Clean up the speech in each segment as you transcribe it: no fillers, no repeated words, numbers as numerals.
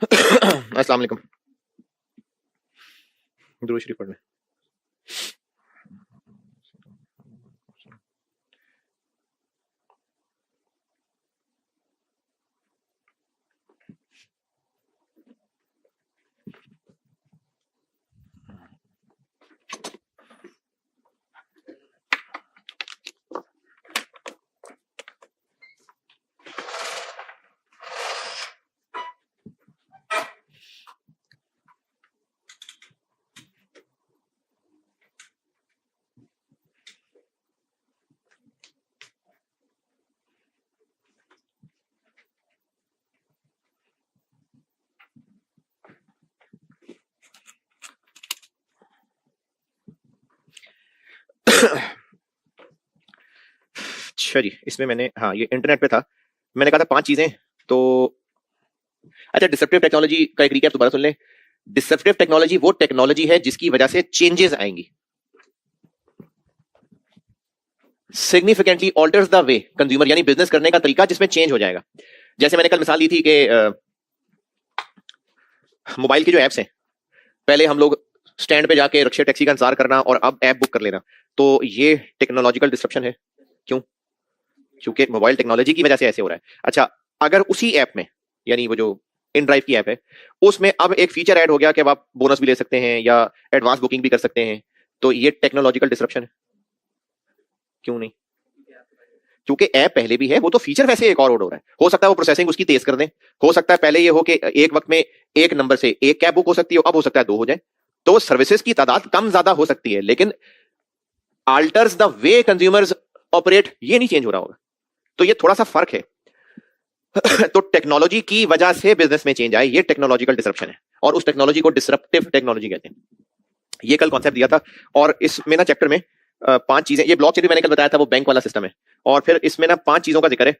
अस्सलाम वालेकुम। दुरूद शरीफ पढ़ लें। अच्छा जी, इसमें मैंने हाँ ये इंटरनेट पे था, मैंने कहा था 5 चीजें। तो अच्छा, डिसरप्टिव टेक्नोलॉजी का एक रिकैप दोबारा सुन लें। डिसरप्टिव टेक्नोलॉजी वो टेक्नोलॉजी है जिसकी वजह से चेंजेस आएंगी, significantly alters the way consumer, यानी बिजनेस करने का तरीका जिसमें चेंज हो जाएगा। जैसे मैंने कल मिसाल दी थी कि मोबाइल की जो एप्स हैं, पहले हम लोग स्टैंड पे जाके रिक्शा टैक्सी का इंतजार करना और अब ऐप बुक कर लेना, तो ये टेक्नोलॉजिकल डिसरप्शन है। क्यों? क्योंकि मोबाइल टेक्नोलॉजी की वजह से ऐसे हो रहा है। अच्छा, अगर उसी ऐप में, यानी वो जो इन ड्राइव की ऐप है, उसमें अब एक फीचर ऐड हो गया कि अब आप बोनस भी ले सकते हैं या एडवांस बुकिंग भी कर सकते हैं, तो ये टेक्नोलॉजिकल डिसरप्शन है। क्यों नहीं? क्योंकि ऐप पहले भी है, वो तो फीचर वैसे एक और ऐड हो रहा है। हो सकता है वो प्रोसेसिंग उसकी तेज कर दें, हो सकता है पहले ये हो कि एक वक्त में एक नंबर से एक कैब बुक हो सकती है, अब हो सकता है 2 हो जाए। तो सर्विसेज की तादाद कम ज्यादा हो सकती है, लेकिन alters the way consumers operate ये नहीं चेंज हो रहा होगा। तो ये थोड़ा सा फर्क है। तो टेक्नोलॉजी की वजह से बिजनेस में चेंज आए, ये टेक्नोलॉजिकल डिसरप्शन है, और उस टेक्नोलॉजी को डिसरप्टिव टेक्नोलॉजी कहते हैं। ये कल कॉन्सेप्ट दिया था, और इसमें ना चैप्टर में 5 चीजें, ये ब्लॉकचेन भी मैंने कल बताया था, वो बैंक वाला सिस्टम है, और फिर इसमें ना 5 चीजों का जिक्र है।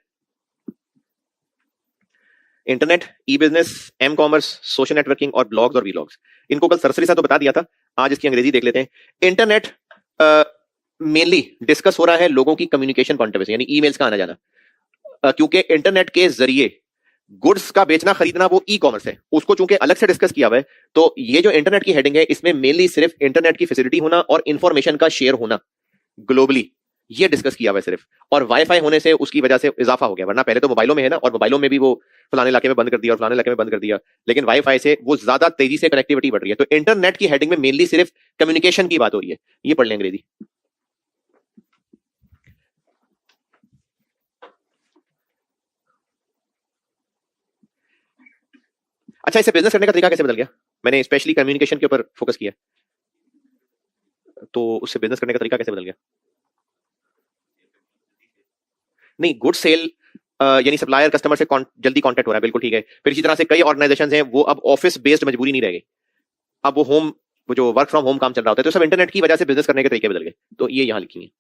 Internet, e business, m commerce, social networking और ब्लॉग्स और वीलॉग्स। इनको कल सरसरी सा तो बता दिया था, आज इसकी अंग्रेजी देख लेते हैं। इंटरनेट मेनली डिस्कस हो रहा है लोगों की कम्युनिकेशन पॉइंट ऑफ व्यू से, यानी ईमेल्स का आना जाना, क्योंकि इंटरनेट के जरिए गुड्स का बेचना खरीदना वो ई कॉमर्स है, उसको चूंकि अलग से डिस्कस किया हुआ है। तो ये जो इंटरनेट की हेडिंग है, इसमें मेनली सिर्फ इंटरनेट की फैसिलिटी होना और इंफॉर्मेशन का शेयर होना ग्लोबली, ये डिस्कस किया हुआ है सिर्फ। और वाईफाई होने से उसकी वजह से इजाफा हो गया, वरना पहले तो मोबाइलों में है ना, और मोबाइलों में भी वो फलाने इलाके में बंद कर दिया और फलाने इलाके में बंद कर दिया, लेकिन वाईफाई से वो ज्यादा तेजी से कनेक्टिविटी बढ़ रही है। तो इंटरनेट की हेडिंग में मेनली सिर्फ कम्युनिकेशन की बात हो रही है। ये पढ़ लें अंग्रेजी। अच्छा, इसे बिजनेस करने का तरीका कैसे बदल गया? मैंने स्पेशली कम्युनिकेशन के ऊपर फोकस किया, तो उससे बिजनेस करने का तरीका कैसे बदल गया? नहीं, गुड सेल यानी सप्लायर कस्टमर से जल्दी कांटेक्ट हो रहा है, बिल्कुल ठीक है। फिर इसी तरह से कई ऑर्गेनाइजेशन हैं, वो अब ऑफिस बेस्ड मजबूरी नहीं रह गई, अब वो होम, वो जो वर्क फ्रॉम होम काम चल रहा होता है, तो सब इंटरनेट की वजह से बिजनेस करने के तरीके बदल गए। तो ये यहाँ लिखी है।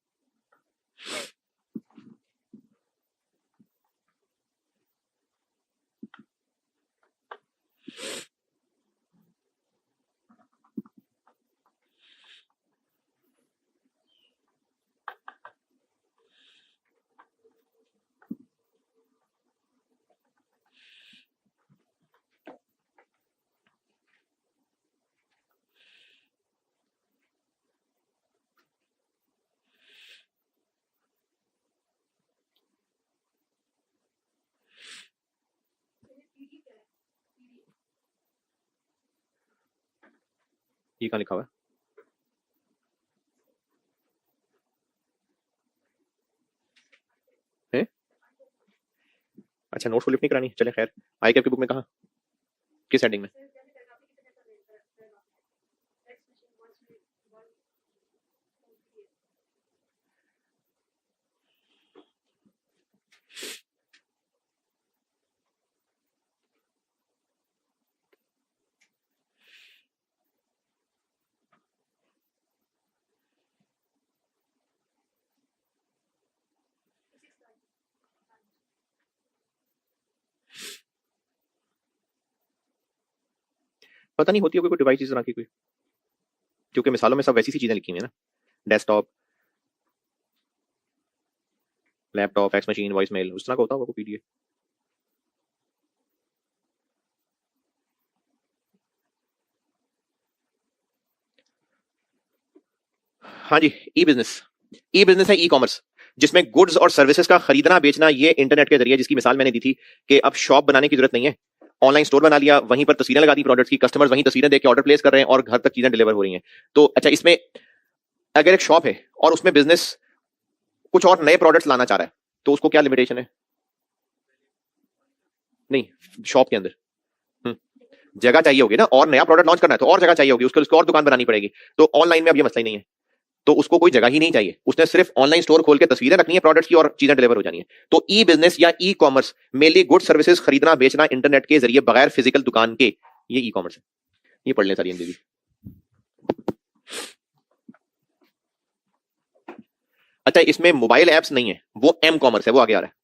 ये कहाँ लिखा हुआ है? अच्छा, नोट्स को लिफ्ट नहीं करानी, चले खैर। आई कैप की बुक में कहा, किस हेडिंग में? पता नहीं, होती होगी कोई डिवाइस इस तरह की कोई, क्योंकि मिसालों में सब वैसी सी चीजें लिखी हुई है ना, desktop, laptop, fax machine, voice mail, उस तरह का होता होगा कोई पीडीए। हाँ जी, ई बिजनेस। ई बिजनेस है ई कॉमर्स, जिसमें गुड्स और सर्विसेज का खरीदना बेचना ये इंटरनेट के जरिए, जिसकी मिसाल मैंने दी थी कि अब शॉप बनाने की जरूरत नहीं है, ऑनलाइन स्टोर बना लिया, वहीं पर तस्वीरें लगा दी प्रोडक्ट्स की, कस्टमर्स वहीं तस्वीरें देख के ऑर्डर प्लेस कर रहे हैं और घर तक चीजें डिलीवर हो रही हैं। तो अच्छा, इसमें अगर एक शॉप है और उसमें बिजनेस कुछ और नए प्रोडक्ट्स लाना चाह रहा है, तो उसको क्या लिमिटेशन है? नहीं, शॉप के अंदर जगह चाहिए होगी ना, और नया प्रोडक्ट लॉन्च करना है तो और जगह चाहिए होगी, उसको और दुकान बनानी पड़ेगी। तो ऑनलाइन में अब ये मसला ही नहीं है, तो उसको कोई जगह ही नहीं चाहिए, उसने सिर्फ ऑनलाइन स्टोर खोल के तस्वीरें रखनी है प्रोडक्ट्स की और चीजें डिलीवर हो जानी है। तो ई बिजनेस या e commerce mainly good services खरीदना बेचना इंटरनेट के जरिए बगैर फिजिकल दुकान के, ये ई कॉमर्स है। ये पढ़ लें सारी एनबीबी। अच्छा, इसमें मोबाइल एप्स नहीं है, वो एम कॉमर्स है, वो आगे आ रहा है।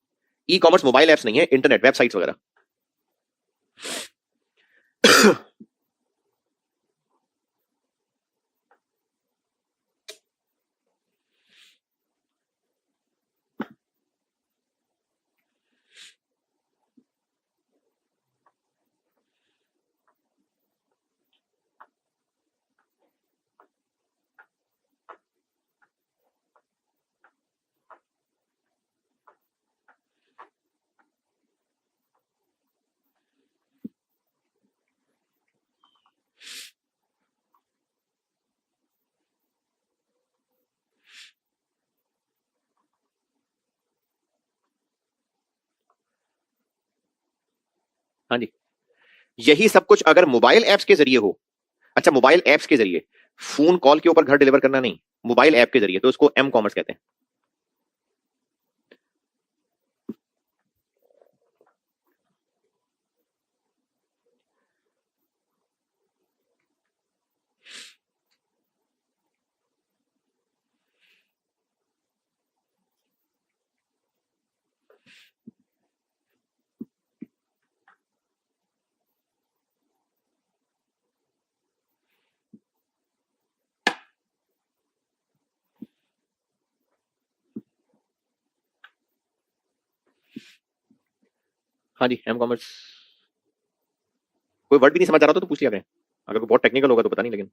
ई कॉमर्स मोबाइल एप्स नहीं है, इंटरनेट वेबसाइट्स वगैरह। हाँ जी, यही सब कुछ अगर मोबाइल एप्स के जरिए हो। अच्छा, मोबाइल एप्स के जरिए, फोन कॉल के ऊपर घर डिलीवर करना नहीं, मोबाइल ऐप के जरिए, तो उसको एम कॉमर्स कहते हैं। हाँ जी, एम कॉमर्स। कोई वर्ड भी नहीं समझ आ रहा तो पूछ लिया करें, अगर कोई बहुत टेक्निकल होगा तो पता नहीं, लेकिन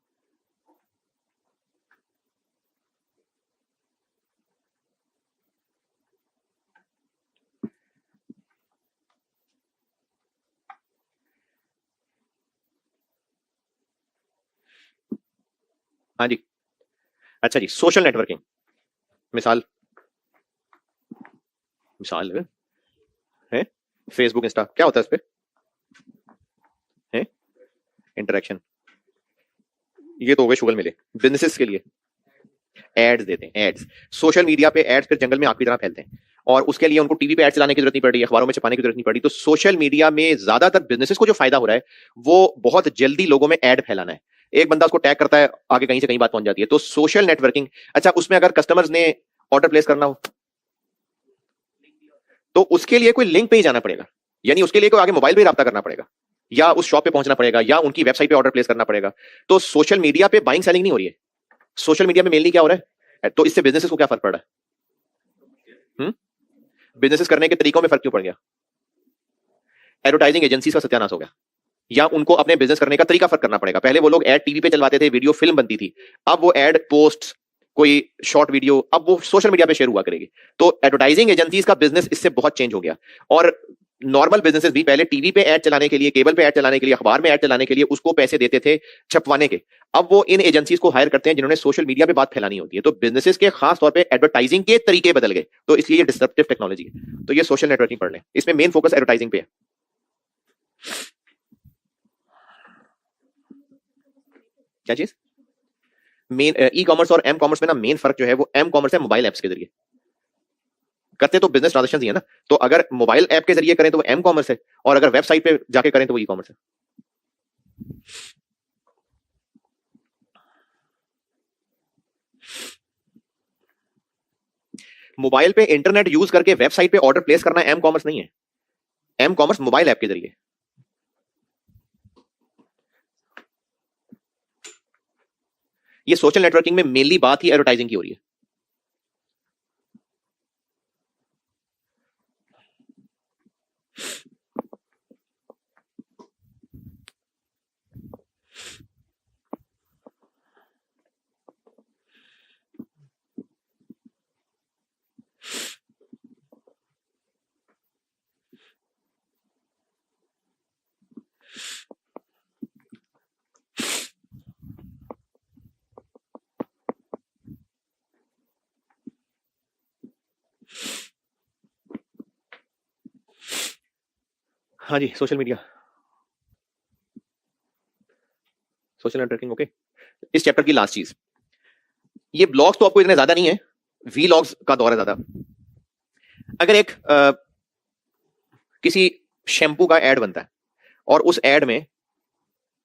हाँ जी। अच्छा जी, सोशल नेटवर्किंग। मिसाल, मिसाल है फेसबुक इंस्टा, क्या होता है इस पे? है इंटरेक्शन। ये तो हो गए शुगल मिले बिजनेसेस के लिए। एड्स देते हैं, एड्स। सोशल मीडिया पे एड्स फिर जंगल में आग की तरह फैलते हैं, और उसके लिए उनको टीवी पे एड चलाने की जरूरत नहीं पड़ रही, अखबारों में छपाने की जरूरत नहीं पड़ रही। तो सोशल मीडिया में ज्यादातर बिजनेसेस को जो फायदा हो रहा है वो बहुत जल्दी लोगों में एड फैलाना है। एक बंदा उसको टैग करता है, आगे कहीं से कहीं बात पहुंच जाती है। तो सोशल नेटवर्किंग। अच्छा, उसमें अगर कस्टमर्स ने ऑर्डर प्लेस करना हो तो उसके लिए कोई लिंक पे ही जाना पड़ेगा, यानी उसके लिए कोई आगे मोबाइल पे रब्ता करना पड़ेगा, या उस शॉप पे पहुंचना पड़ेगा, या उनकी वेबसाइट पे ऑर्डर प्लेस करना पड़ेगा। तो सोशल मीडिया पे बाइंग सेलिंग नहीं हो रही है, सोशल मीडिया में मेनली क्या हो रहा है? तो इससे बिजनेसेस को क्या फर्क पड़ रहा है? बिजनेसेस करने के तरीकों में फर्क क्यों पड़ गया? एडवर्टाइजिंग एजेंसी का सत्यानाश हो गया, या उनको अपने बिजनेस करने का तरीका फर्क करना पड़ेगा। पहले वो लोग एड टीवी पे चलवाते थे, वीडियो फिल्म बनती थी, अब वो एड पोस्ट, कोई शॉर्ट वीडियो, अब वो सोशल मीडिया पे शेयर हुआ करेगी। तो एडवर्टाइजिंग एजेंसीज का बिजनेस इससे बहुत चेंज हो गया। और नॉर्मल बिजनेसेस भी पहले टीवी पे ऐड चलाने के लिए, केबल पे ऐड चलाने के लिए, अखबार में ऐड चलाने के लिए उसको पैसे देते थे छपवाने के। अब वो इन एजेंसीज को हायर करते हैं जिन्होंने सोशल मीडिया पे बात फैलानी होती है। तो बिजनेसेस के खास तौर पे एडवर्टाइजिंग के तरीके बदल गए, तो इसलिए ये डिसरप्टिव टेक्नोलॉजी है। तो ये सोशल नेटवर्किंग पढ़ लें, इसमें मेन फोकस एडवर्टाइजिंग पे है। क्या चीज? मेन ई कॉमर्स और एम कॉमर्स में ना मेन फर्क जो है वो एम कॉमर्स है मोबाइल एप्स के जरिए करते, तो बिजनेस ट्रांजेक्शन ही है ना। तो अगर मोबाइल ऐप के जरिए करें तो वो एम कॉमर्स है, और अगर वेबसाइट पे जाके करें तो वो ई कॉमर्स है। मोबाइल पे इंटरनेट यूज करके वेबसाइट पे ऑर्डर प्लेस करना एम कॉमर्स नहीं है, एम कॉमर्स मोबाइल ऐप के जरिए। ये सोशल नेटवर्किंग में मेनली बात ही एडवर्टाइजिंग की हो रही है। हाँ जी, social media, social networking. Okay, इस चैप्टर की लास्ट चीज, ये ब्लॉग्स तो आपको इतने ज्यादा नहीं है, वी लॉग्स का दौर है ज्यादा। अगर एक किसी शैम्पू का एड बनता है और उस एड में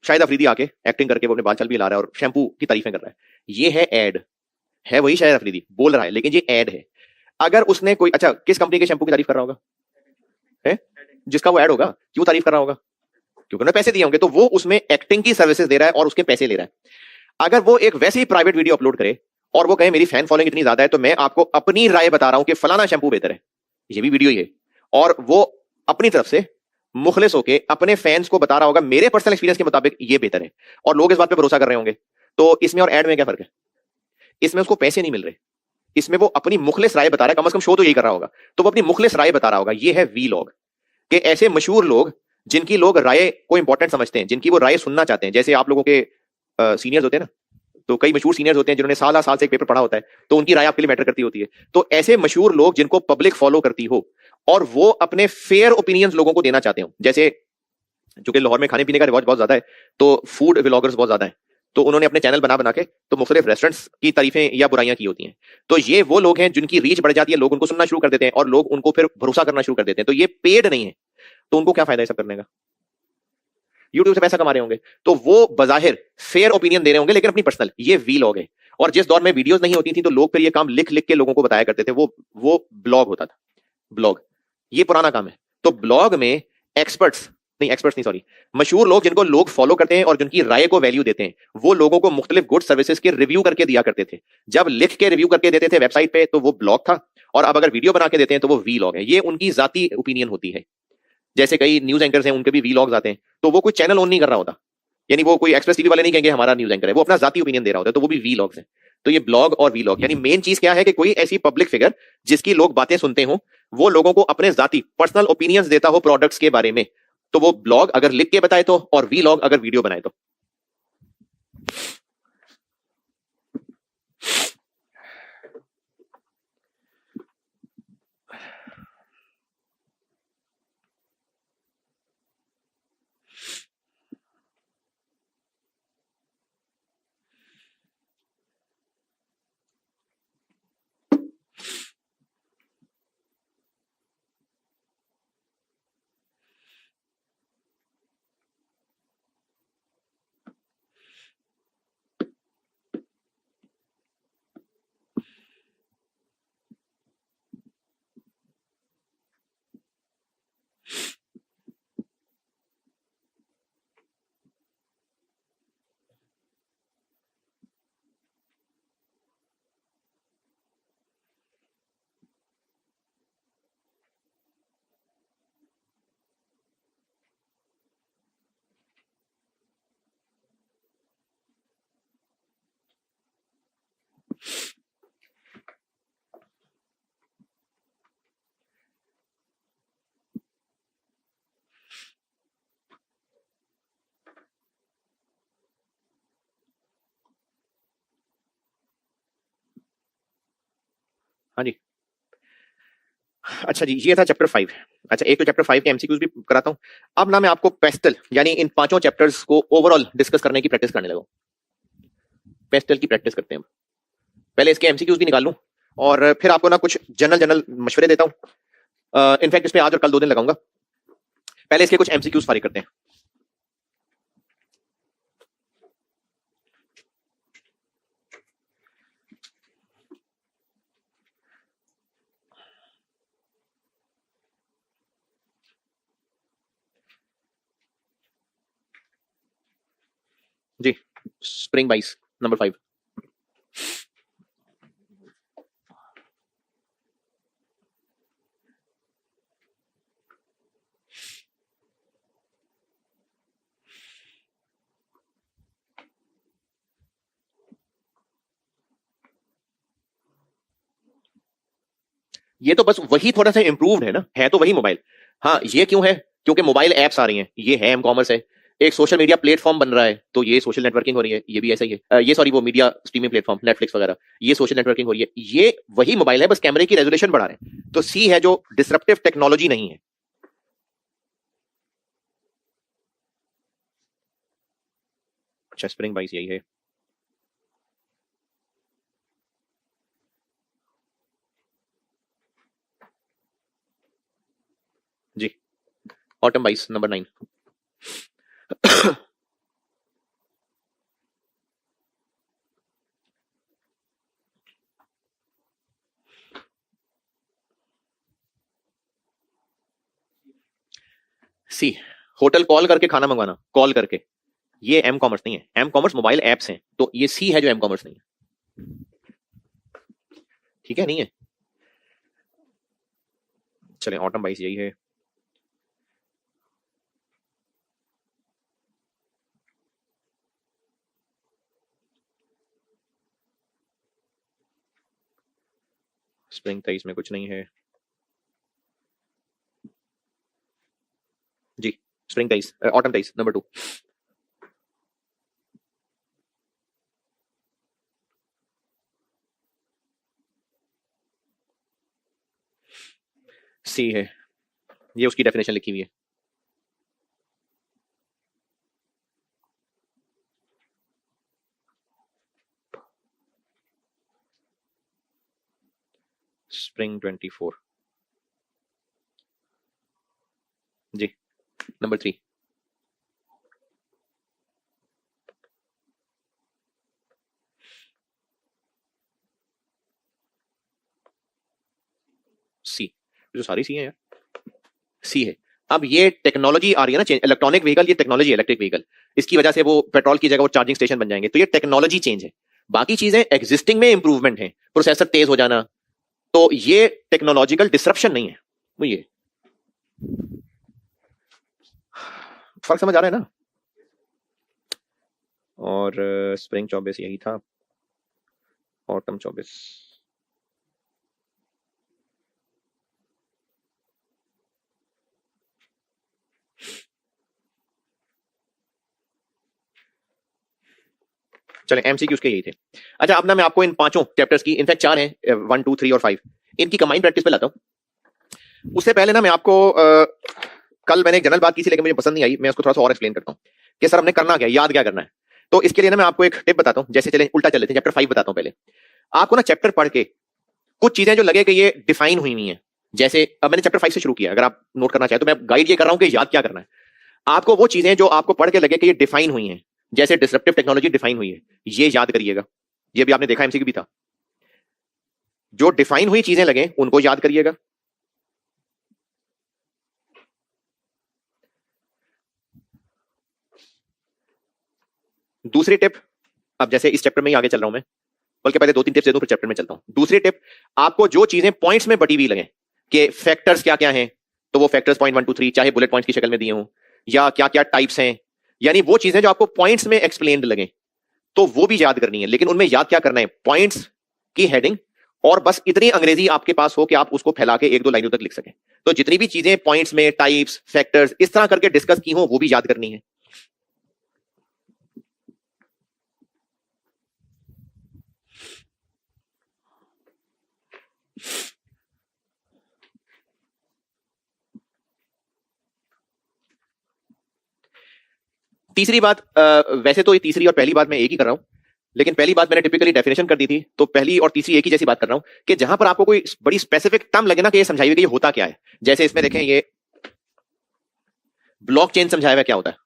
शाहिद अफरीदी आके एक्टिंग करके वो अपने बाल चल भी ला रहा है और शैम्पू की तारीफें कर रहा है, ये है एड, है वही शाहिद अफरीदी बोल रहा है, लेकिन ये एड है। अगर उसने कोई, अच्छा किस कंपनी के शैम्पू की तारीफ कर रहा होगा, है जिसका वो एड होगा, क्यों तारीफ कर रहा होगा, क्योंकि उन्होंने पैसे दिए होंगे, तो वो उसमें एक्टिंग की सर्विसेज दे रहा है और उसके पैसे ले रहा है। अगर वो एक वैसे ही प्राइवेट वीडियो अपलोड करे और वो कहे मेरी फैन फॉलोइंग इतनी ज्यादा है तो मैं आपको अपनी राय बता रहा हूं कि फलाना शैम्पू बेहतर है, ये भी वीडियो ही है, और वो अपनी तरफ से मुखलिस होके अपने फैंस को बता रहा होगा मेरे पर्सनल एक्सपीरियंस के मुताबिक ये बेहतर है, और लोग इस बात पे भरोसा कर रहे होंगे, तो इसमें और एड में क्या फर्क है? इसमें उसको पैसे नहीं मिल रहे, इसमें वो अपनी मुखलिस राय बता रहा है, कम से कम शो तो यही कर रहा होगा, तो वो अपनी मुखलिस राय बता रहा होगा। ये है वी लॉग के ऐसे मशहूर लोग जिनकी लोग राय को इंपॉर्टेंट समझते हैं, जिनकी वो राय सुनना चाहते हैं। जैसे आप लोगों के सीनियर्स होते हैं ना, तो कई मशहूर सीनियर्स होते हैं जिन्होंने साल से एक पेपर पढ़ा होता है, तो उनकी राय आपके लिए मैटर करती होती है। तो ऐसे मशहूर लोग जिनको पब्लिक फॉलो करती हो और वो अपने फेयर ओपिनियंस लोगों को देना चाहते हो, जैसे चूंकि लाहौर में खाने पीने का रिवाज बहुत ज्यादा है, तो फूड व्लॉगर्स बहुत ज्यादा है, तो उन्होंने अपने चैनल बना के तो मुख्तलिफ रेस्टोरेंट्स की तारीफें या बुराइयां की होती हैं। तो ये वो लोग हैं जिनकी रीच बढ़ जाती है, लोग उनको सुनना शुरू कर देते हैं और लोग उनको फिर भरोसा करना शुरू कर देते हैं। तो ये पेड नहीं है, तो उनको क्या फायदा है सब करने का? यूट्यूब से पैसा कमा रहे होंगे, तो वो बजाहिर फेयर ओपिनियन दे रहे होंगे, लेकिन अपनी पर्सनल। ये वी लॉग है। और जिस दौर में वीडियोस नहीं होती थी तो लोग फिर ये काम लिख लिख के लोगों को बताया करते थे, वो ब्लॉग होता था। ब्लॉग ये पुराना काम है। तो ब्लॉग में एक्सपर्ट्स नहीं, सॉरी, मशहूर लोग जिनको लोग फॉलो करते हैं और जिनकी राय को वैल्यू देते हैं, वो लोगों को मुख्तलिफ गुड सर्विसेज के रिव्यू करके दिया करते थे। जब लिख के रिव्यू करके देते थे वेबसाइट पे तो वो ब्लॉग था, और अब अगर वीडियो बना के देते हैं तो वो वी लॉग है। ये उनकी जाती ओपिनियन होती है। जैसे कई न्यूज एंकर्स हैं, उनके भी वी लॉग्स आते हैं, तो वो कोई चैनल ओन नहीं कर रहा होता, यानी वो कोई एक्सप्रेस टीवी वाले नहीं कहेंगे हमारा न्यूज एंकर है, वो अपना जाती ओपिनियन दे रहा होता है, तो वो भी वी लॉग्स हैं। तो ये ब्लॉग और वी लॉग, यानी मेन चीज क्या है कि कोई ऐसी पब्लिक फिगर जिसकी लोग बातें सुनते हो, वो लोगों को अपने जाती पर्सनल ओपिनियंस देता हो प्रोडक्ट्स के बारे में, तो वो ब्लॉग अगर लिख के बताए तो, और वी लॉग अगर वीडियो बनाए तो। हाँ जी, अच्छा जी, ये था चैप्टर 5। अच्छा, एक तो चैप्टर 5 के एमसीक्यूज भी कराता हूं। अब ना मैं आपको पेस्टल यानी इन पांचों चैप्टर्स को ओवरऑल डिस्कस करने की प्रैक्टिस करने लगा। पेस्टल की प्रैक्टिस करते हैं। पहले इसके एमसीक्यूज भी निकाल लूं और फिर आपको ना कुछ जनरल मशवरे देता हूं। इनफैक्ट इस पे आज और कल 2 दिन लगाऊंगा। पहले इसके कुछ एमसीक्यूज फारिग करते हैं। जी, स्प्रिंग 22 नंबर 5। ये तो बस वही थोड़ा सा इंप्रूव्ड है ना, है तो वही मोबाइल। हाँ, ये क्यों है? क्योंकि मोबाइल एप्स आ रही हैं, ये है एम कॉमर्स है, एक सोशल मीडिया प्लेटफॉर्म बन रहा है, तो ये सोशल नेटवर्किंग हो रही है, ये भी ऐसा ही है। ये सॉरी, वो मीडिया स्ट्रीमिंग प्लेटफॉर्म नेटफ्लिक्स वगैरह, ये सोशल नेटवर्किंग हो रही है। ये वही मोबाइल है, बस कैमरे की रेजोल्यूशन बढ़ा रहे हैं। तो सी है जो डिसरप्टिव टेक्नोलॉजी नहीं है। अच्छा, स्प्रिंग बाइस यही है। जी, ऑटम बाइस नंबर 9। सी, होटल कॉल करके खाना मंगवाना, कॉल करके, ये एम कॉमर्स नहीं है। एम कॉमर्स मोबाइल एप्स हैं, तो ये सी है जो एम कॉमर्स नहीं है। ठीक है, नहीं है। चलें, ऑटम बाइस यही है। स्प्रिंग 23 में कुछ नहीं है। जी, स्प्रिंग 23, ऑटम 23 नंबर 2। सी है, ये उसकी डेफिनेशन लिखी हुई है। स्प्रिंग 24। जी, नंबर 3। सी, जो सारी सी है यार, सी है। अब ये टेक्नोलॉजी आ रही है ना चेंज, इलेक्ट्रॉनिक व्हीकल, ये टेक्नोलॉजी, इलेक्ट्रिक व्हीकल, इसकी वजह से वो पेट्रोल की जगह वो चार्जिंग स्टेशन बन जाएंगे, तो ये टेक्नोलॉजी चेंज है। बाकी चीजें एग्जिस्टिंग में इंप्रूवमेंट है, प्रोसेसर तेज हो जाना, तो ये टेक्नोलॉजिकल डिसरप्शन नहीं है। वो ये फर्क समझ आ रहा है ना। और स्प्रिंग 24 यही था, ऑटम 24। चले, एमसीक्यूज के यही थे। अच्छा, अब ना मैं आपको इन 5 चैप्टर्स की, इनफैक्ट 4 हैं, 1 2 3 और 5, इनकी कंबाइंड प्रैक्टिस पे लाता हूं। उससे पहले ना मैं आपको कल मैंने एक जनरल बात की थी, लेकिन मुझे पसंद नहीं आई, मैं उसको थोड़ा सा और एक्सप्लेन करता हूं कि सर हमने करना क्या, याद क्या करना है। तो इसके लिए ना मैं आपको एक टिप बताता हूं। जैसे चले उल्टा चल लेते हैं, चैप्टर 5 बताता हूं पहले आपको। ना चैप्टर पढ़ के कुछ चीजें जो लगे कि ये डिफाइन हुई हुई हैं, जैसे अब मैंने चैप्टर 5 से शुरू किया, अगर आप नोट करना चाहें तो मैं गाइड ये कर रहा हूं कि याद क्या करना है आपको। वो चीजें जो आपको पढ़ के लगे कि ये डिफाइन हुई हैं, जैसे डिसरप्टिव टेक्नोलॉजी डिफाइन हुई है, ये याद करिएगा। ये भी आपने देखा, एमसीक्यू भी था। जो डिफाइन हुई चीजें लगे उनको याद करिएगा। दूसरी टिप, अब जैसे इस चैप्टर में ही आगे चल रहा हूं मैं, बल्कि पहले 2 3 टिप्स दे दूं फिर चैप्टर में चलता हूं। दूसरी टिप, आपको जो चीजें पॉइंट्स में बटी हुई लगे कि फैक्टर्स क्या क्या हैं, तो वो फैक्टर्स पॉइंट 1 2 3 चाहे बुलेट पॉइंट्स की शक्ल में दिए हों, या क्या क्या टाइप्स हैं, यानी वो चीजें जो आपको पॉइंट्स में एक्सप्लेन्ड लगे, तो वो भी याद करनी है। लेकिन उनमें याद क्या करना है, पॉइंट्स की हेडिंग, और बस इतनी अंग्रेजी आपके पास हो कि आप उसको फैला के 1 2 लाइनों तक लिख सकें। तो जितनी भी चीजें पॉइंट्स में, टाइप्स, फैक्टर्स इस तरह करके डिस्कस की हो, वो भी याद करनी है। तीसरी बात, वैसे तो ये तीसरी और पहली बात मैं एक ही कर रहा हूं, लेकिन पहली बात मैंने टिपिकली डेफिनेशन कर दी थी, तो पहली और तीसरी एक ही जैसी बात कर रहा हूं कि जहां पर आपको कोई बड़ी स्पेसिफिक टर्म लगे ना कि ये समझाइए कि ये होता क्या है। जैसे इसमें देखें, ये ब्लॉकचेन समझाया हुआ क्या होता है।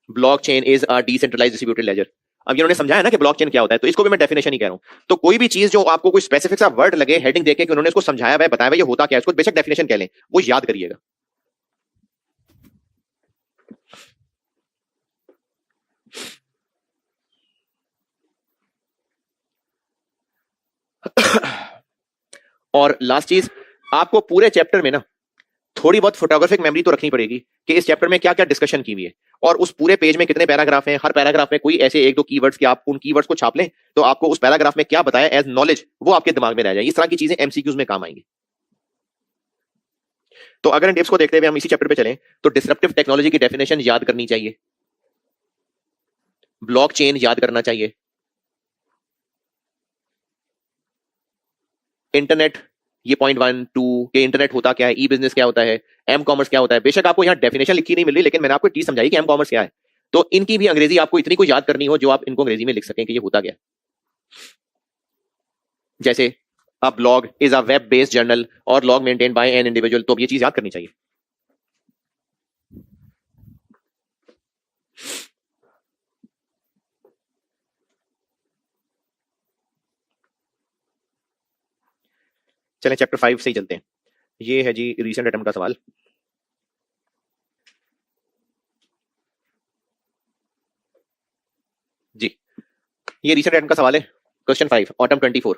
Blockchain is a decentralised distributed ledger. अब इन्होंने समझाया ना कि ब्लॉकचेन क्या होता है, तो इसको भी मैं डेफिनेशन ही कह रहा हूं। तो कोई भी चीज जो आपको कोई स्पेसिफिक सा वर्ड लगे, हेडिंग देके कि उन्होंने इसको समझाया हुआ है, बताया हुआ ये होता क्या है, इसको बेशक डेफिनेशन कह लें, वो याद करिएगा। और लास्ट चीज, आपको पूरे चैप्टर में ना थोड़ी बहुत फोटोग्राफिक मेमोरी तो रखनी पड़ेगी कि इस चैप्टर में क्या क्या डिस्कशन की हुई है, और उस पूरे पेज में कितने पैराग्राफ हैं, हर पैराग्राफ में कोई ऐसे 1 2 कीवर्ड्स कि आप उन कीवर्ड्स को छाप लें, तो आपको उस पैराग्राफ में क्या बताया एज नॉलेज, वो आपके दिमाग में रह जाए। इस तरह की चीजें एमसीक्यूज में काम आएंगी। तो अगर इन टिप्स को देखते हुए हम इसी चैप्टर पे चलें, तो डिसरप्टिव टेक्नोलॉजी की डेफिनेशन याद करनी चाहिए, ब्लॉकचेन याद करना चाहिए, इंटरनेट, ये पॉइंट 1 2 के इंटरनेट होता क्या है, ई बिजनेस क्या होता है, एम कॉमर्स क्या होता है। बेशक आपको यहाँ डेफिनेशन लिखी नहीं मिल रही, लेकिन मैंने आपको चीज समझाई कि एम कॉमर्स क्या है। तो इनकी भी अंग्रेजी आपको इतनी कोई याद करनी हो जो आप इनको अंग्रेजी में लिख सकें कि ये होता क्या। जैसे a blog is a web based journal और log maintain by an individual, तो अब ये चीज याद करनी चाहिए। चलें चैप्टर 5 से ही चलते हैं। ये है जी रीसेंट अटेम्प्ट का सवाल। जी ये रीसेंट अटेम्प्ट का सवाल है। Question 5 autumn 24।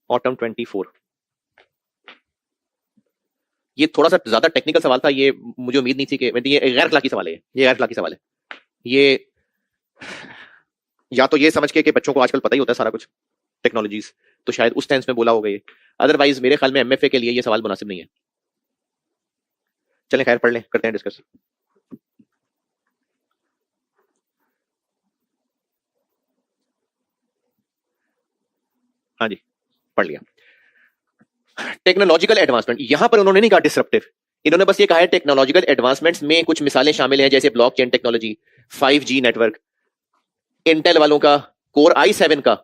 ऑटम 24 ये थोड़ा सा ज्यादा टेक्निकल सवाल था। ये मुझे उम्मीद नहीं थी कि ये गैर अखलाकी सवाल है। ये गैर अखलाकी सवाल है। ये या तो ये समझ के कि बच्चों को आजकल पता ही होता है सारा कुछ टेक्नोलॉजीज, तो शायद उस टेंस में बोला होगा ये। अदरवाइज मेरे ख्याल में एमएफए के लिए ये सवाल मुनासिब नहीं है। चलें खैर पढ़ लें, करते हैं डिस्कस। हाँ जी पढ़ लिया। टेक्नोलॉजिकल एडवांसमेंट, यहां पर उन्होंने नहीं कहा डिसरप्टिव, इन्होंने बस ये कहा है टेक्नोलॉजिकल एडवांसमेंट्स में कुछ मिसालें शामिल हैं जैसे blockchain technology, 5G network, Intel वालों का कोर i7 का,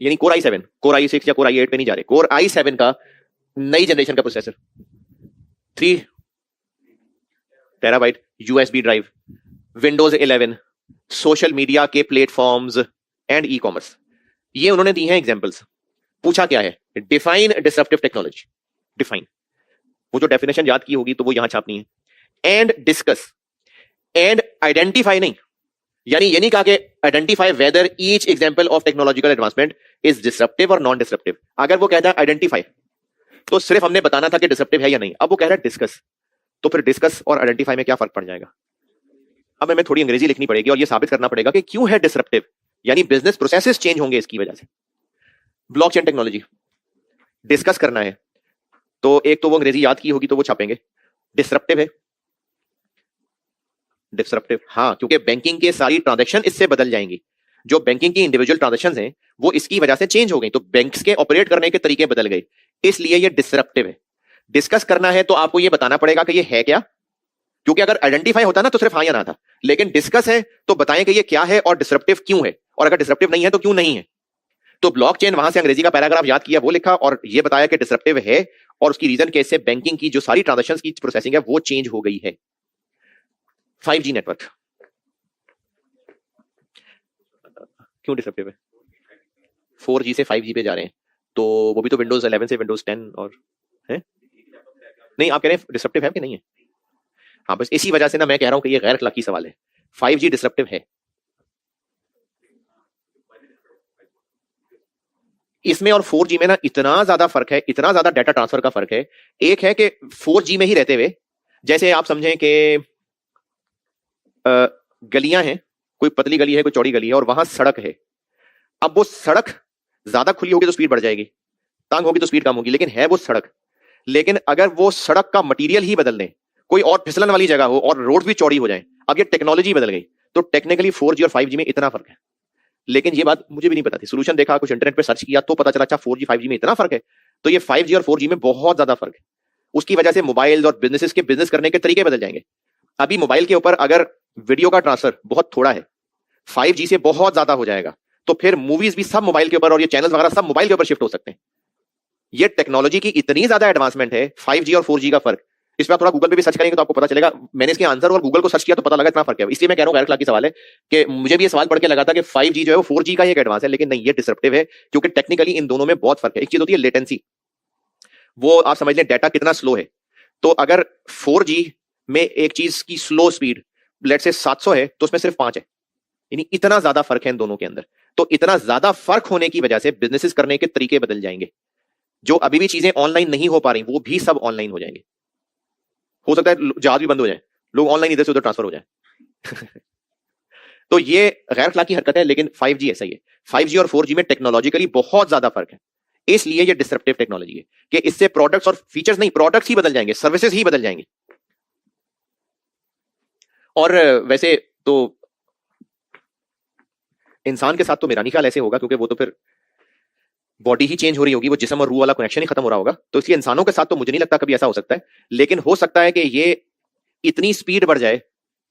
यानी कोर i7, कोर i6 या कोर i8 पे नहीं जा रहे, कोर i7 का नई जनरेशन का processor, 3 terabyte USB drive, Windows 11, social media के प्लेटफॉर्म्स एंड ई कॉमर्स। ये उन्होंने दी हैं एग्जांपल्स। पूछा क्या है, डिफाइन डिसरप्टिव टेक्नोलॉजी। डिफाइन, वो जो डेफिनेशन याद की होगी तो वो यहां छापनी है। एंड डिस्कस, एंड आइडेंटिफाई नहीं, यानी ये नहीं कहा कि identify whether each example of technological advancement is disruptive और नॉन डिसरप्टिव। अगर वो कहता है आइडेंटिफाई तो सिर्फ हमने बताना था कि डिसरप्टिव है या नहीं। अब वो कह रहा है डिस्कस, तो फिर डिस्कस और आइडेंटिफाई में क्या फर्क पड़ जाएगा। अब हमें थोड़ी अंग्रेजी लिखनी पड़ेगी और ये साबित करना पड़ेगा कि क्यों है डिसरप्टिव, यानी बिजनेस प्रोसेसेस चेंज होंगे इसकी वजह से। ब्लॉकचेन टेक्नोलॉजी डिस्कस करना है तो एक तो वो अंग्रेजी याद की होगी तो वो छापेंगे। डिसरप्टिव है, डिसरप्टिव हाँ, क्योंकि बैंकिंग के सारी ट्रांजैक्शन इससे बदल जाएंगी। जो बैंकिंग की इंडिविजुअल ट्रांजैक्शन हैं वो इसकी वजह से चेंज हो गई, तो बैंक्स के ऑपरेट करने के तरीके बदल गए, इसलिए ये डिसरप्टिव है। डिस्कस करना है तो आपको ये बताना पड़ेगा कि ये है क्या, क्योंकि अगर आइडेंटिफाई होता ना तो सिर्फ हाँ या ना था, लेकिन डिस्कस है तो बताएं कि ये क्या है और डिसरप्टिव क्यों है, और अगर डिसरप्टिव नहीं है तो क्यों नहीं है। तो ब्लॉकचेन वहां से अंग्रेजी का पैराग्राफ याद किया वो लिखा और ये बताया कि डिसरप्टिव है और उसकी रीजन कैसे बैंकिंग की जो सारी ट्रांजैक्शंस की प्रोसेसिंग है वो चेंज हो गई है। 5G नेटवर्क क्यों डिसरप्टिव है, 4G से 5G पे जा रहे हैं तो वो भी तो विंडोज 11 से विंडोज 10 और है नहीं, आप कह रहे हैं डिसरप्टिव है कि नहीं है। हाँ बस इसी वजह से ना मैं कह रहा हूं कि ये गैर अखलाकी सवाल है। 5G डिसरप्टिव है, इसमें और 4G में ना इतना ज्यादा फर्क है, इतना ज्यादा डाटा ट्रांसफर का फर्क है। एक है कि 4G में ही रहते हुए, जैसे आप समझें कि गलियां हैं, कोई पतली गली है कोई चौड़ी गली है और वहां सड़क है। अब वो सड़क ज्यादा खुली होगी तो स्पीड बढ़ जाएगी, तंग होगी तो स्पीड कम होगी, लेकिन है वो सड़क। लेकिन अगर वो सड़क का मटेरियल ही बदल दें, कोई और फिसलन वाली जगह हो और रोड भी चौड़ी हो जाए, अब ये टेक्नोलॉजी बदल गई, तो टेक्निकली 4G और 5G में इतना फर्क है। लेकिन ये बात मुझे भी नहीं पता थी, सोल्यूशन देखा, कुछ इंटरनेट पे सर्च किया तो पता चला अच्छा 4G 5G में इतना फर्क है। तो ये 5G और 4G में बहुत ज्यादा फर्क है। उसकी वजह से मोबाइल और बिजनेसेस के बिजनेस करने के तरीके बदल जाएंगे। अभी मोबाइल के ऊपर अगर वीडियो का ट्रांसफर बहुत थोड़ा है, 5G से बहुत ज्यादा हो जाएगा, तो फिर मूवीज भी सब मोबाइल के ऊपर और ये चैनल वगैरह सब मोबाइल के ऊपर शिफ्ट हो सकते हैं। ये टेक्नोलॉजी की इतनी ज्यादा एडवांसमेंट है। 5G और 4G का फर्क इस पर आप थोड़ा गूगल पे भी सर्च करेंगे तो आपको पता चलेगा। मैंने इसके आंसर और गूगल को सर्च किया तो पता लगा इतना फर्क है। इसलिए मैं कह रहा हूं गैर अखलाकी सवाल है कि मुझे भी ये सवाल पढ़ के लगा था कि 5G जो है वो 4G का ही एक एडवांस है, लेकिन नहीं, ये डिसरप्टिव है, क्योंकि टेक्निकली इन दोनों में बहुत फर्क है। एक चीज होती है लेटेंसी, वो आप समझ लें डाटा कितना स्लो है। तो अगर 4G में एक चीज की स्लो स्पीड लेट से 700 है तो उसमें सिर्फ 5 है, यानी इतना ज्यादा फर्क है इन दोनों के अंदर। तो इतना ज्यादा फर्क होने की वजह से बिजनेसेस करने के तरीके बदल जाएंगे। जो अभी भी चीजें ऑनलाइन नहीं हो पा रही वो भी सब ऑनलाइन हो जाएंगे। हो सकता है जहाज भी बंद हो जाए, लोग ऑनलाइन इधर से उधर ट्रांसफर हो जाए। तो ये गैर अखलाकी हरकत है, लेकिन 5G ऐसा ही है। 5G और 4G में टेक्नोलॉजिकली बहुत ज्यादा फर्क है, इसलिए ये डिसरप्टिव टेक्नोलॉजी है कि इससे प्रोडक्ट्स और फीचर्स नहीं, प्रोडक्ट्स ही बदल जाएंगे, सर्विसेज ही बदल जाएंगे। और वैसे तो इंसान के साथ तो मेरा नहीं ख्याल ऐसे होगा, क्योंकि वो तो फिर बॉडी ही चेंज हो रही होगी, वो जिस्म और रूह वाला कनेक्शन ही खत्म हो रहा होगा। तो इसलिए इंसानों के साथ तो मुझे नहीं लगता कभी ऐसा हो सकता है, लेकिन हो सकता है कि ये इतनी स्पीड बढ़ जाए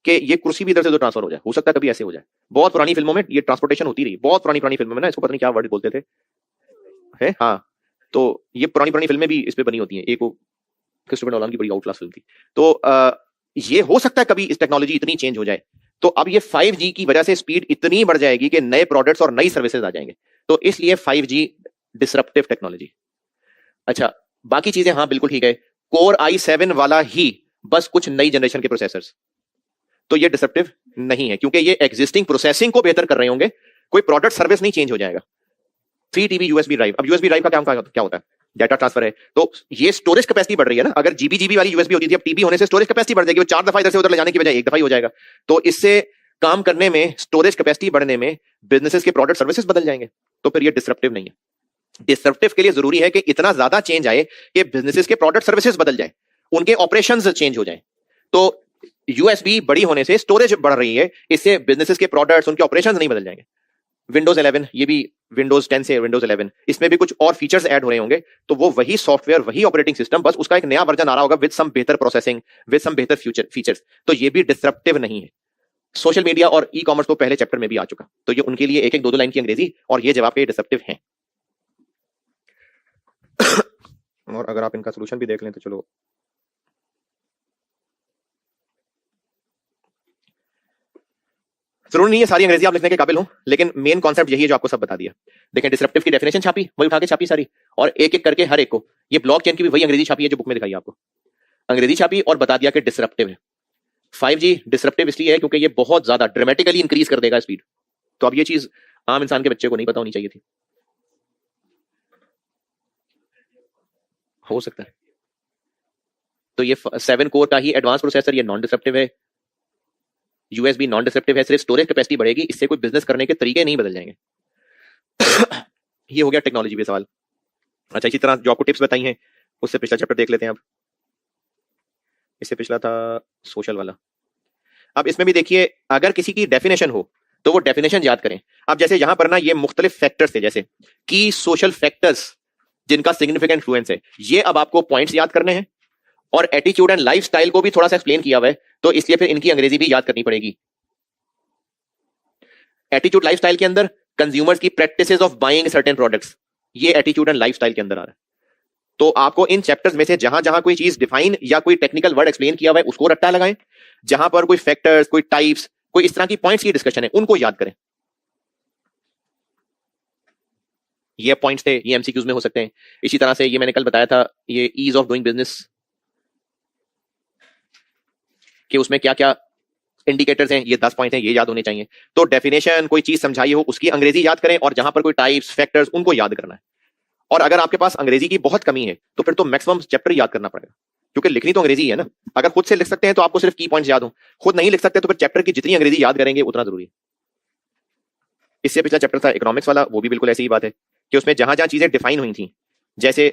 कि ये कुर्सी भी इधर से उधर ट्रांसफर हो जाए। हो सकता है कभी ऐसे हो जाए। बहुत पुरानी फिल्मों में ये ट्रांसपोर्टेशन होती रही, बहुत पुरानी फिल्मों में ना, इसको पता नहीं क्या वर्ड बोलते थे, है हाँ। तो ये पुरानी फिल्में भी इस पे बनी होती हैं। एक वो क्रिस्टोफर नोलन की बड़ी आउट क्लास फिल्म थी। तो ये हो सकता है कभी इस टेक्नोलॉजी इतनी चेंज हो जाए, तो अब ये 5G की वजह से स्पीड इतनी बढ़ जाएगी कि नए प्रोडक्ट्स और नई सर्विसेज आ जाएंगे। तो इसलिए 5G डिसरप्टिव टेक्नोलॉजी। अच्छा, बाकी चीजें हाँ बिल्कुल ठीक है। कोर i7 वाला ही बस कुछ नई जनरेशन के प्रोसेसर्स, तो ये डिसरप्टिव नहीं है, क्योंकि ये एग्जिस्टिंग प्रोसेसिंग को बेहतर कर रहे होंगे। कोई प्रोडक्ट सर्विस नहीं चेंज हो जाएगा। 3 TB यूएसबी ड्राइव, अब यूएसबी ड्राइव का क्या होता है? डाटा ट्रांसफर है। तो ये स्टोरेज कैपेसिटी बढ़ रही है ना। अगर जीबी वाली यूएसबी होती थी, अब टीबी होने से स्टोरेज कैपेसिटी बढ़ जाएगी। वो 4 दफा इधर से उधर ले जाने की बजाय 1 दफा ही हो जाएगा। तो इससे काम करने में, स्टोरेज कैपेसिटी बढ़ने में बिजनेसेस के प्रोडक्ट सर्विसेज बदल जाएंगे। तो फिर ये डिसरप्टिव नहीं है। डिसरप्टिव के लिए जरूरी है कि इतना ज्यादा चेंज आए कि बिजनेसेस के प्रोडक्ट सर्विसेज बदल जाए, उनके ऑपरेशंस चेंज हो जाए। तो यूएसबी बड़ी होने से स्टोरेज बढ़ रही है, इससे बिजनेसेस के प्रोडक्ट्स, उनके ऑपरेशंस नहीं बदल जाएंगे। विंडोज 11, ये भी विंडोज 10 से विंडोज 11, इसमें भी कुछ और फीचर्स ऐड हो रहे होंगे। तो वो वही सॉफ्टवेयर, वही ऑपरेटिंग सिस्टम, बस उसका एक नया वर्जन आ रहा होगा विद सम बेहतर प्रोसेसिंग, विद सम बेहतर फीचर्स। तो ये भी डिसरप्टिव नहीं है। सोशल मीडिया और ई कॉमर्स तो पहले चैप्टर में भी आ चुका। तो ये उनके लिए एक एक दो लाइन की अंग्रेजी, और ये जवाब के डिसरप्टिव हैं। और अगर आप इनका सोल्यूशन भी देख लें तो चलो, जरूरी नहीं है सारी अंग्रेजी आप लिखने के काबिल हो, लेकिन मेन कॉन्सेप्ट यही है जो आपको सब बता दिया। देखें, डिसरप्टिव की डेफिनेशन छापी, वही उठा के छापी सारी, और एक एक करके हर एक को, ये ब्लॉकचेन की भी वही अंग्रेजी छापी है जो बुक में दिखाई आपको। अंग्रेजी छापी और बता दिया कि डिसरप्टिव है। 5G डिसरप्टिव इसलिए है क्योंकि ये बहुत ज्यादा ड्रामेटिकली इंक्रीज कर देगा स्पीड। तो अब ये चीज आम इंसान के बच्चे को नहीं पता होनी चाहिए थी। हो सकता है। तो ये 7 कोर का ही एडवांस प्रोसेसर, ये नॉन डिसरप्टिव है। यूएसबी नॉन डिसरप्टिव है, सिर्फ स्टोरेज कैपेसिटी बढ़ेगी, इससे कोई बिजनेस करने के तरीके नहीं बदल जाएंगे। ये हो गया टेक्नोलॉजी पे सवाल। अच्छा, इसी तरह जो आपको टिप्स बताई हैं उससे पिछला चैप्टर देख लेते हैं। अब इससे पिछला था सोशल वाला। अब इसमें भी देखिए, अगर किसी की डेफिनेशन हो तो वो डेफिनेशन याद करें। अब जैसे यहां पर ना ये मुख्तलिफ फैक्टर्स थे, जैसे की सोशल फैक्टर्स जिनका सिग्निफिकेंट इन्फ्लुएंस है, ये अब आपको पॉइंट्स याद करने हैं। और एटीट्यूड एंड लाइफस्टाइल को भी थोड़ा सा एक्सप्लेन किया हुआ है, तो इसलिए फिर इनकी अंग्रेजी भी याद करनी पड़ेगी। एटीट्यूड लाइफस्टाइल के अंदर कंज्यूमर्स की practices of buying certain products, ये एटीट्यूड एंड लाइफस्टाइल के अंदर आ रहा है। तो आपको इन चैप्टर्स में से जहां जहां कोई चीज डिफाइन या कोई टेक्निकल वर्ड एक्सप्लेन किया हुआ है उसको रट्टा लगाएं, जहां पर कोई फैक्टर्स, कोई टाइप्स, कोई इस तरह की पॉइंट्स की डिस्कशन है उनको याद करें। ये पॉइंट्स थे, ये एमसीक्यूज में हो सकते हैं। इसी तरह से ये मैंने कल बताया था, ये ईज ऑफ डूइंग बिजनेस कि उसमें क्या क्या इंडिकेटर्स हैं, ये 10 पॉइंट हैं, ये याद होने चाहिए। तो डेफिनेशन, कोई चीज समझाई हो उसकी अंग्रेजी याद करें, और जहां पर कोई टाइप्स, फैक्टर्स, उनको याद करना है। और अगर आपके पास अंग्रेजी की बहुत कमी है तो फिर तो मैक्सिमम चैप्टर याद करना पड़ेगा, क्योंकि लिखनी तो अंग्रेजी है ना। अगर खुद से लिख सकते हैं तो आपको सिर्फ की पॉइंट्स याद हो, खुद नहीं लिख सकते तो फिर चैप्टर की जितनी अंग्रेजी याद करेंगे उतना जरूरी है। इससे पिछला चैप्टर था इकोनॉमिक्स वाला, वो भी बिल्कुल ऐसी ही बात है कि उसमें जहां जहां चीजें डिफाइन हुई थी, जैसे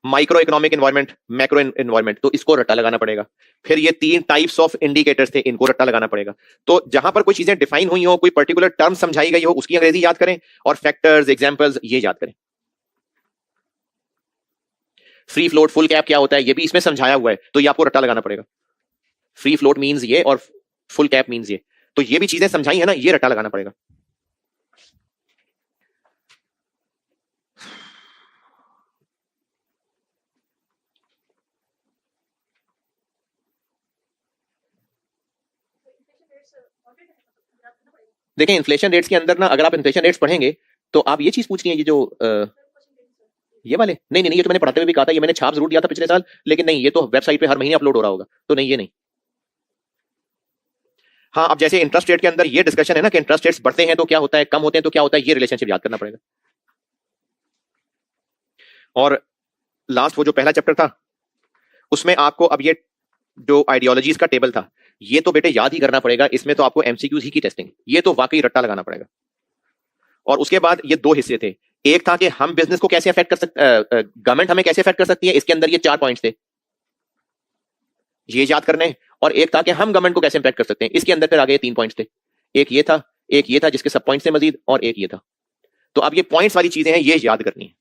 micro economic environment, macro environment, तो इसको रट्टा लगाना पड़ेगा। फिर ये 3 टाइप्स ऑफ इंडिकेटर्स थे, इनको रट्टा लगाना पड़ेगा। तो जहां पर कोई चीजें डिफाइन हुई हो, कोई पर्टिकुलर टर्म समझाई गई हो, उसकी अंग्रेजी याद करें, और फैक्टर्स, एग्जांपल्स, ये याद करें। फ्री फ्लोट, फुल कैप क्या होता है, ये भी इसमें समझाया हुआ है, तो ये आपको रट्टा लगाना पड़ेगा। फ्री फ्लोट मींस ये और फुल कैप मींस ये, तो ये भी चीजें समझाई है ना, ये रट्टा लगाना पड़ेगा। देखें, इन्फ्लेशन रेट्स के अंदर ना, अगर आप इन्फ्लेशन रेट्स पढ़ेंगे तो आप ये चीज पूछ रही है, ये जो ये वाले, नहीं नहीं, ये तो मैंने पढ़ाते हुए भी कहा था, ये मैंने छाप जरूर दिया था पिछले साल, लेकिन नहीं, ये तो वेबसाइट पे हर महीने अपलोड हो रहा होगा, तो नहीं, ये नहीं। हाँ, अब जैसे इंटरेस्ट रेट के अंदर ये डिस्कशन है ना कि इंटरेस्ट रेट्स बढ़ते हैं तो क्या होता है, कम होते हैं तो क्या होता है, ये रिलेशनशिप याद करना पड़ेगा। और लास्ट वो जो पहला चैप्टर था उसमें आपको अब ये जो आइडियोलॉजीज का टेबल था, ये तो बेटे याद ही करना पड़ेगा। इसमें तो आपको एमसीक्यूज ही की टेस्टिंग, ये तो वाकई रट्टा लगाना पड़ेगा। और उसके बाद ये 2 हिस्से थे, एक था कि हम बिजनेस को कैसे अफेक्ट कर सकते, गवर्नमेंट हमें कैसे अफेक्ट कर सकती है, इसके अंदर ये 4 पॉइंट्स थे, ये याद करने। और एक था कि हम गवर्नमेंट को कैसे इंपैक्ट कर सकते हैं, इसके अंदर फिर आगे 3 पॉइंट्स थे, एक ये था जिसके सब पॉइंट्स थे मजीद, और एक ये था। तो अब ये पॉइंट्स वाली चीजें हैं, ये याद करनी है।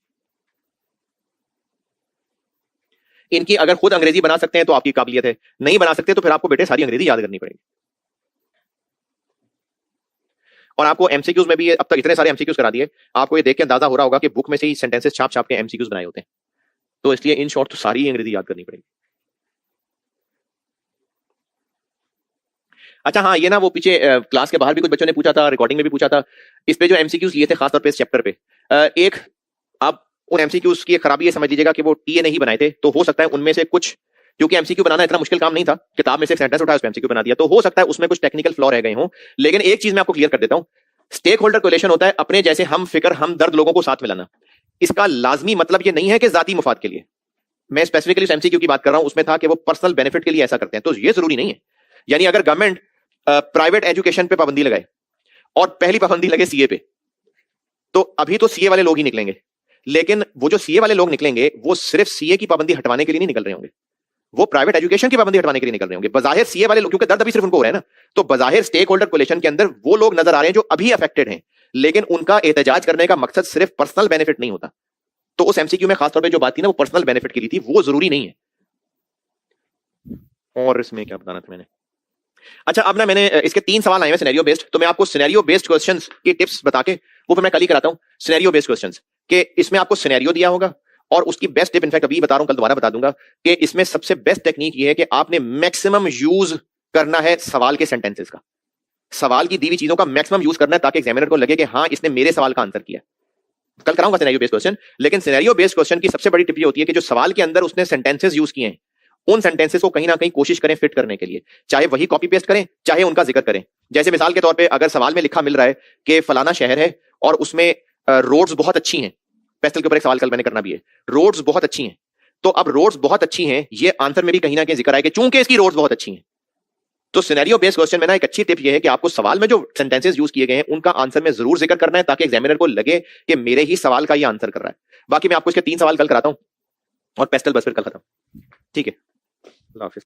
इनकी अगर खुद अंग्रेजी बना सकते हैं तो आपकी काबिलियत है, नहीं बना सकते तो फिर आपको बेटे सारी अंग्रेजी याद करनी पड़ेगी। और आपको एमसीक्यूज में भी अब तक इतने सारे एमसीक्यूज करा दिए, आपको ये देख के अंदाजा हो रहा होगा कि बुक में से ही सेंटेंसेस छाप छाप के एमसीक्यूज बनाए होते हैं, तो इसलिए इन शॉर्ट तो सारी अंग्रेजी याद करनी पड़ेगी। अच्छा हाँ, ये ना वो पीछे क्लास के बाहर भी कुछ बच्चों ने पूछा था, रिकॉर्डिंग में भी पूछा था, इस पे जो एमसीक्यूज लिए थे खासतौर पे इस चैप्टर पे, एक आप उन एमसीक्यूज की खराबी ये समझ लीजिएगा कि वो टीए नहीं बनाए थे, तो हो सकता है उनमें से कुछ, क्योंकि एमसीक्यू बनाना इतना मुश्किल काम नहीं था, किताब में से एक सेंटेंस उठाया उस पे एमसीक्यू बना दिया, तो हो सकता है उसमें कुछ टेक्निकल फ्लॉ रह गए हों। लेकिन एक चीज मैं आपको क्लियर कर देता हूं, स्टेक होल्डर कोलेशन होता है अपने जैसे हम फिक्र हम दर्द लोगों को साथ मिलाना। इसका लाजमी मतलब ये नहीं है कि जाती मुफाद के लिए, मैं स्पेसिफिकली एमसीक्यू की बात कर रहा हूं, उसमें था कि वो पर्सनल बेनिफिट के लिए ऐसा करते हैं, तो ये जरूरी नहीं है। यानी अगर गवर्नमेंट प्राइवेट एजुकेशन पे पाबंदी लगाए और पहली पाबंदी लगे सीए पे, तो अभी तो सीए वाले लोग ही निकलेंगे, लेकिन वो जो सीए वाले लोग निकलेंगे वो सिर्फ सीए की पाबंदी हटवाने के लिए नहीं निकल रहे होंगे, वो प्राइवेट एजुकेशन की पाबंदी हटवाने के लिए निकल रहे होंगे। बजाहिर सीए वाले लोग, क्योंकि दर्द अभी सिर्फ उनको हो रहा है ना, तो बजाहिर स्टेक होल्डर कोलेशन के अंदर वो लोग नजर आ रहे हैं जो अभी अफेक्टेड हैं, लेकिन उनका एहतजाज करने का मकसद सिर्फ पर्सनल बेनिफिट नहीं होता। तो उस एमसीक्यू में खासतौर पे जो बात थी ना, वो पर्सनल बेनिफिट के लिए थी, वो जरूरी नहीं है। और इसमें क्या बताना था मैंने, अच्छा अब ना मैंने इसके 3 सवाल आए हैं सिनेरियो बेस्ड, तो मैं आपको सिनेरियो बेस्ड क्वेश्चंस की टिप्स बता के वो फिर मैं कल ही कराता हूं। सिनेरियो बेस्ड क्वेश्चंस के इसमें आपको सिनेरियो दिया होगा और उसकी बेस्ट टिप, इनफैक्ट अभी बता रहा हूं, कल दोबारा बता दूंगा कि इसमें सबसे बेस्ट टेक्निक ये है कि आपने मैक्सिमम यूज करना है सवाल के सेंटेंसेस का, सवाल की दी हुई चीजों का मैक्सिमम यूज करना है ताकि एग्जामिनर को लगे कि हाँ इसने मेरे सवाल का आंसर किया। कल कराऊंगा सिनेरियो बेस्ड क्वेश्चन, लेकिन सिनेरियो बेस्ड क्वेश्चन की सबसे बड़ी टिप ये होती है कि जो सवाल के अंदर उसने सेंटेंसेस यूज किए हैं उन सेंटेंसेस को कहीं ना कहीं कोशिश करें फिट करने के लिए, चाहे वही कॉपी पेस्ट करें चाहे उनका जिक्र करें। जैसे मिसाल के तौर पे अगर सवाल में लिखा मिल रहा है कि फलाना शहर है और उसमें रोड्स बहुत अच्छी हैं, पेस्टल के ऊपर एक सवाल कल मैंने करना भी है, रोड्स बहुत अच्छी हैं, तो अब रोड्स बहुत अच्छी हैं ये आंसर में भी कहीं ना कहीं जिक्र आए कि चूंकि इसकी रोड्स बहुत अच्छी हैं। तो सिनेरियो बेस्ड क्वेश्चन में ना एक अच्छी टिप ये है कि आपको सवाल में जो सेंटेंसेस यूज किए गए हैं उनका आंसर में जरूर जिक्र करना है ताकि एग्जामिनर को लगे कि मेरे ही सवाल का ये आंसर कर रहा है। बाकी मैं आपको इसके 3 सवाल कल कराता हूं और पेस्टल बस फिर कल खत्म, ठीक है। अल्लाह हाफिज।